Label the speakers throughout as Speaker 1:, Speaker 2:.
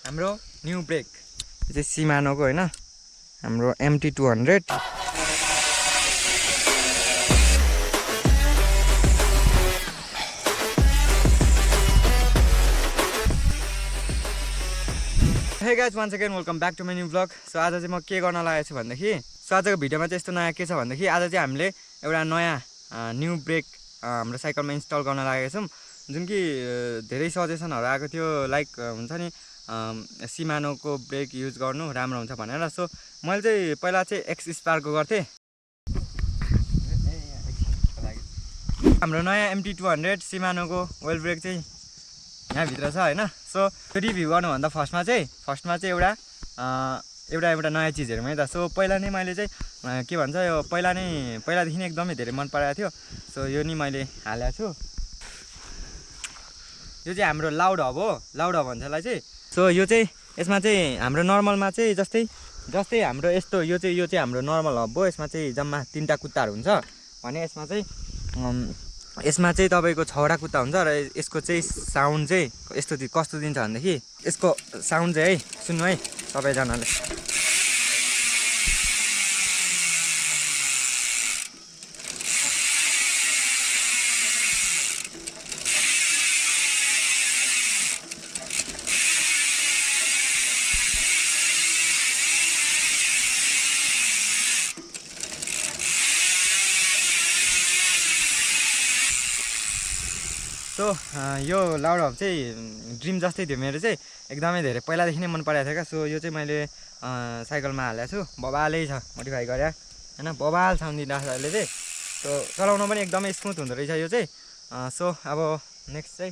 Speaker 1: हाम्रो new brake यो चाहिँ सिमानोको हैन हाम्रो MT200 hey guys once again welcome back to my new blog. So आज चाहिँ म के गर्न लागेको छु भन्दाखेरि आजको भिडियोमा चाहिँ यस्तो नयाँ के छ भन्दाखेरि आज चाहिँ हामीले एउटा नयाँ न्यू ब्रेक हाम्रो साइकलमा इन्स्टल गर्न लागेको छौँ, जुन कि धेरै सजेसनहरू आएको थियो लाइक हुन्छ नि सिमानोको ब्रेक युज गर्नु राम्रो हुन्छ भनेर। सो मैले चाहिँ पहिला चाहिँ एक्स स्पार्कको गर्थेँ। हाम्रो नयाँ MT200 सिमानोको वेल ब्रेक चाहिँ यहाँभित्र छ होइन। सो रिभ्यू गर्नुभन्दा फर्स्टमा चाहिँ एउटा नयाँ चिजहरू है त। सो पहिला नै मैले चाहिँ के भन्छ यो पहिलादेखि नै एकदमै धेरै मन पराएको थियो। सो यो नि मैले हालेको छु। यो चाहिँ हाम्रो लाउड हब हो, लाउड हब भन्छ यसलाई चाहिँ। सो यो चाहिँ यसमा चाहिँ हाम्रो नर्मलमा चाहिँ जस्तै हाम्रो यस्तो यो चाहिँ हाम्रो नर्मल हब हो। यसमा चाहिँ जम्मा 3टा कुत्ताहरू हुन्छ भने यसमा चाहिँ तपाईँको 6वटा कुत्ता हुन्छ र यसको चाहिँ साउन्ड चाहिँ कस्तो दिन्छ भनेदेखि यसको साउन्ड चाहिँ है सुन्नु है सबैजनाले। सो यो लाउड हब चाहिँ ड्रिम जस्तै थियो मेरो चाहिँ, एकदमै धेरै पहिलादेखि नै मन परेको थियो क्या। सो यो चाहिँ मैले साइकलमा हालेको छु, बबालै छ मोडिफाई गरेर होइन, बबाल साउन्ड दिँदाखेरि चाहिँ। सो चलाउन पनि एकदमै स्मुथ हुँदो रहेछ यो चाहिँ। सो अब नेक्स्ट चाहिँ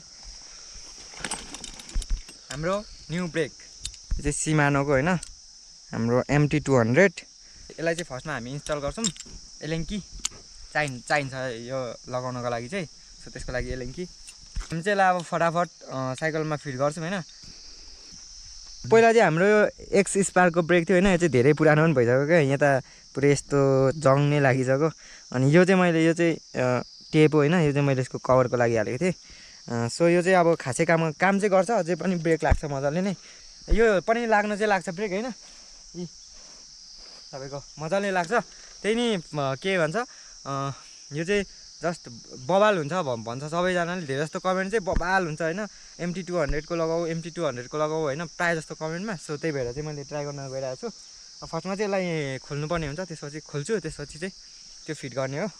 Speaker 1: हाम्रो न्यू ब्रेक यो चाहिँ सिमानोको होइन हाम्रो MT200। यसलाई चाहिँ फर्स्टमा हामी इन्स्टल गर्छौँ। एलेङ्की चाहिन्छ यो लगाउनको लागि चाहिँ। सो त्यसको लागि एलेङ्की हामी चाहिँ यसलाई अब फटाफट साइकलमा फिट गर्छौँ होइन। पहिला चाहिँ हाम्रो यो एक्स स्पार्कको ब्रेक थियो होइन, यो चाहिँ धेरै पुरानो पनि भइसक्यो क्या, यहाँ त पुरै यस्तो जङ नै लागिसक्यो। अनि यो चाहिँ टेप हो होइन, यो चाहिँ मैले यसको कभरको लागि हालेको थिएँ। सो यो चाहिँ अब खासै काम चाहिँ गर्छ, अझै पनि ब्रेक लाग्छ मजाले नै। यो पनि लाग्छ ब्रेक होइन, तपाईँको मजाले लाग्छ। त्यही नि के भन्छ यो चाहिँ जस्ट बबाल हुन्छ भन्छ सबैजनाले। धेरै जस्तो कमेन्ट चाहिँ बबाल हुन्छ होइन, MT200 को लगाऊ होइन प्रायः जस्तो कमेन्टमा। सो त्यही भएर चाहिँ मैले ट्राई गर्न गइरहेको छु। फर्स्टमा चाहिँ यसलाई खोल्नुपर्ने हुन्छ, त्यसपछि खोल्छु, त्यसपछि चाहिँ त्यो फिट गर्ने हो।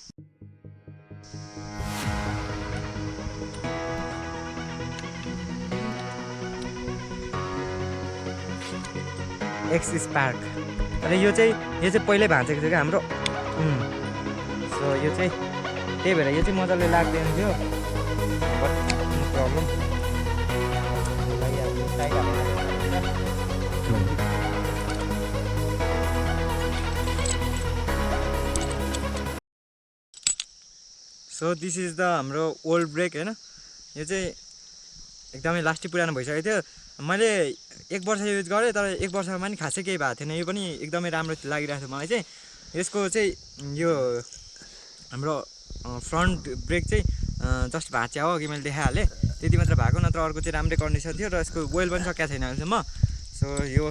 Speaker 1: एक्स स्पार्क र यो चाहिँ पहिल्यै भाँचेको थियो क्या हाम्रो। सो यो चाहिँ त्यही भएर यो चाहिँ मजाले लाग्दैन थियो, but problem so this is the हाम्रो ओल्ड ब्रेक होइन। यो चाहिँ एकदमै लास्टै पुरानो भइसकेको थियो। मैले 1 वर्ष युज गरेँ, तर 1 वर्षमा पनि खासै केही भएको थिएन। यो पनि एकदमै राम्रो लागिरहेको थियो मलाई चाहिँ। यसको चाहिँ यो हाम्रो फ्रन्ट ब्रेक चाहिँ जस्ट भाँच्या हो, अघि मैले देखाइहालेँ, त्यति मात्र भएको, नत्र अर्को चाहिँ राम्रै कन्डिसन थियो। र यसको वेल पनि सकिएको छैन अहिलेसम्म। सो यो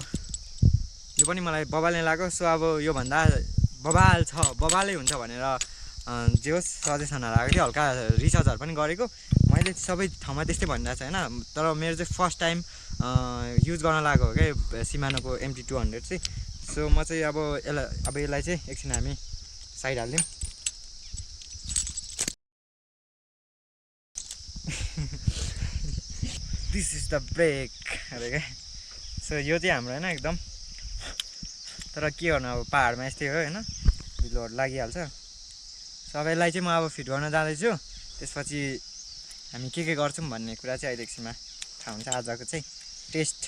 Speaker 1: पनि मलाई बबाल नै लाग्यो। सो अब योभन्दा बबालै हुन्छ भनेर जे होस् सजेसनहरू आएको थियो, हल्का रिसर्चहरू पनि गरेको मैले। सबै ठाउँमा त्यस्तै भनिरहेको छ होइन, तर मेरो चाहिँ फर्स्ट टाइम युज गर्न लागेको हो क्या सिमानोको MT200 चाहिँ। सो म चाहिँ अब यसलाई चाहिँ एकछिन हामी साइड हालिदिउँ। दिस इज द ब्रेक अरे क्या। सो यो चाहिँ हाम्रो होइन एकदम, तर के गर्नु अब पाहाडमा यस्तै हो होइन, भिलोहरू लागिहाल्छ। सबैलाई चाहिँ म अब फिट गर्न जाँदैछु, त्यसपछि हामी के गर्छौँ भन्ने कुरा चाहिँ अहिले एकछिनमा थाहा हुन्छ। आजको चाहिँ टेस्ट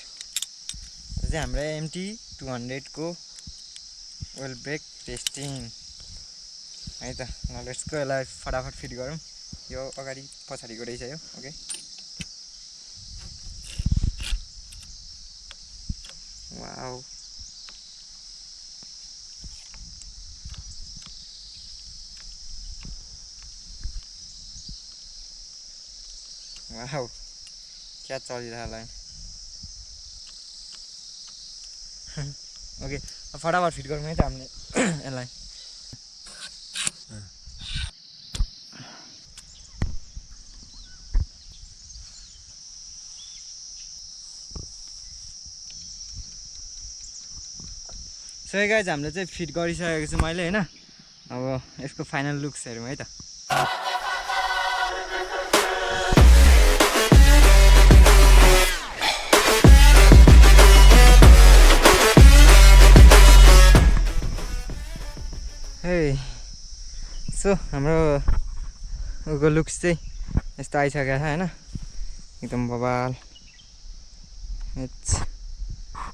Speaker 1: चाहिँ हाम्रो MT200 को वेल ब्रेक टेस्टिङ है त। ल लेट्स गो, यसलाई फटाफट फिट गरौँ। यो अगाडि पछाडिको रहेछ यो। ओके वाउ, वाउ क्या चलिरहेको होला। ओके फटाफट फिट गरौँ है त हामीले यसलाई सो गाइज हामीले चाहिँ फिट गरिसकेको छु मैले होइन अब यसको फाइनल लुक्स हेरौँ है त सो हाम्रो उको लुक्स चाहिँ यस्तो आइसकेको छ होइन एकदम बवाल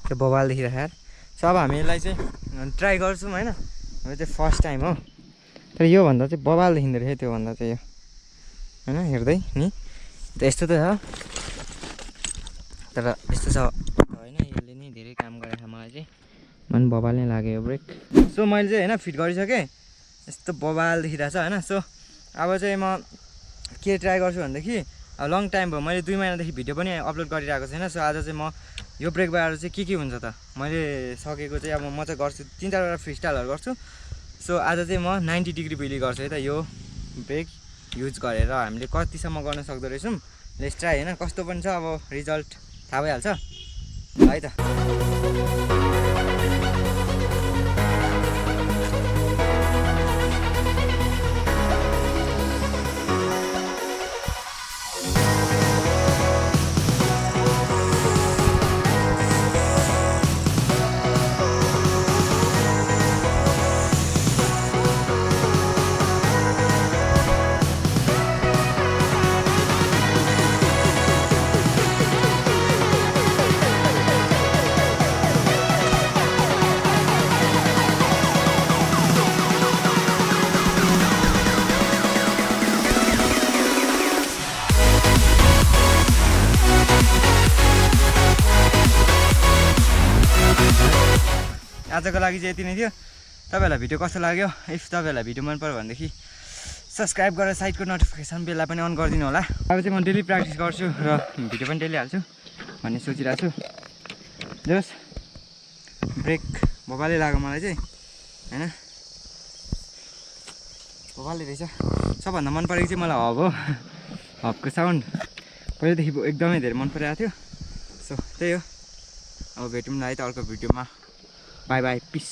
Speaker 1: त्यो बवाल देखिरहेको सो अब हामी यसलाई चाहिँ ट्राई गर्छौँ होइन अब चाहिँ फर्स्ट टाइम हो तर योभन्दा चाहिँ बवाल देखिँदो रहेछ त्योभन्दा चाहिँ यो होइन हेर्दै नि त यस्तो त छ तर यस्तो छ होइन यसले नै धेरै काम गरेको छ मलाई चाहिँ मन बवाल नै लाग्यो यो ब्रेक सो मैले चाहिँ होइन फिट गरिसकेँ यस्तो बवाल देखिरहेको छ होइन सो अब चाहिँ म के ट्राई गर्छु भनेदेखि अब लङ टाइम भयो मैले 2 महिनादेखि भिडियो पनि अपलोड गरिरहेको छैन सो आज चाहिँ म यो ब्रेकबाट चाहिँ के हुन्छ त मैले सकेको चाहिँ अब म चाहिँ गर्छु 3-4वटा फ्री स्टाइलहरू गर्छु सो आज चाहिँ म 90 डिग्री व्हिली गर्छु है त यो ब्रेक युज गरेर हामीले कतिसम्म गर्न सक्दो रहेछौँ लेट्स ट्राई होइन कस्तो पनि छ अब रिजल्ट थाहा भइहाल्छ है त आजको लागि चाहिँ यति नै थियो तपाईहरुलाई भिडियो कस्तो लाग्यो इफ तपाईहरुलाई भिडियो मन पर्यो भनेदेखि सब्स्क्राइब गरेर साइडको नोटिफिकेसन बेललाई पनि अन गरिदिनु होला अब चाहिँ म डेली प्र्याक्टिस गर्छु र भिडियो पनि डेली हाल्छु भन्ने सोचिरहेको छु जस ब्रेक बबाले लाग्यो मलाई चाहिँ हैन बबाले रहेछ सबभन्दा मन परेको चाहिँ मलाई हब हो हबको साउन्ड पहिलेदेखि एकदमै धेरै मन परिरहेको थियो सो त्यही हो अब भेटौँ न है त अर्को भिडियोमा बाई बाई पिस